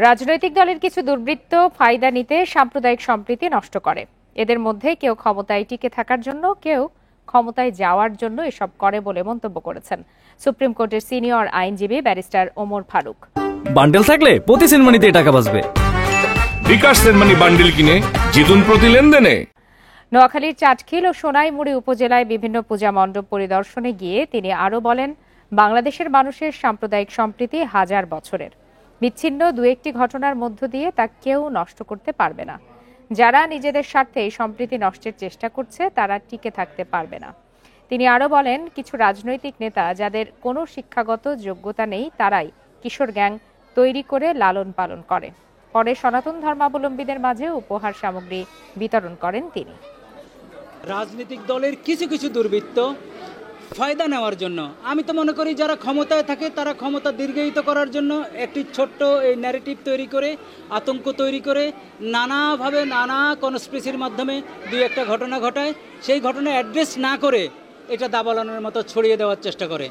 রাজনৈতিক দলের কিছু দুর্বৃত্ত ফায়দা নিতে সাম্প্রদায়িক সম্প্রীতি নষ্ট করে। এদের মধ্যে কেউ ক্ষমতায় টিকে থাকার জন্য, কেউ ক্ষমতায় যাওয়ার জন্য এসব করে বলে মন্তব্য করেছেন সুপ্রিম কোর্টের সিনিয়র আইনজীবী ব্যারিস্টার ওমর ফারুক। বান্ডেল থাকলে প্রতি সেনমানিতে টাকা বাঁচবে। বিকাশ সেনমানি বান্ডেল কিনে জিতুন প্রতি লেনদেনে। নোয়াখালীর চাটখিল ও সোনাইমুড়ি উপজেলায় বিভিন্ন পূজা মণ্ডপ পরিদর্শনে গিয়ে তিনি আরও বলেন, বাংলাদেশের মানুষের সাম্প্রদায়িক সম্প্রীতি হাজার বছরের। বিচ্ছিন্ন দু একটি ঘটনার মধ্য দিয়ে তা কেউ নষ্ট করতে পারবে না। যারা নিজেদের স্বার্থে এই সম্প্রীতি নষ্টের চেষ্টা করছে তারা টিকে থাকতে পারবে না। তিনি আরও বলেন, কিছু রাজনৈতিক নেতা যাদের কোনো শিক্ষাগত যোগ্যতা নেই তারাই কিশোর গ্যাং তৈরি করে লালন পালন করে। পরে সনাতন ধর্মাবলম্বীদের মাঝে উপহার সামগ্রী বিতরণ করেন তিনি। রাজনৈতিক দলের কিছু কিছু দুর্বৃত্ত ফায়দা নেওয়ার জন্য, আমি তো মনে করি যারা ক্ষমতায় থাকে তারা ক্ষমতা দীর্ঘায়িত করার জন্য একটি ছোট্ট এই ন্যারেটিভ তৈরি করে, আতঙ্ক তৈরি করে, নানাভাবে নানা কনস্পিরেসির মাধ্যমে দুই একটা ঘটনা ঘটায়, সেই ঘটনা অ্যাড্রেস না করে এটা দাবালনের মতো ছড়িয়ে দেওয়ার চেষ্টা করে।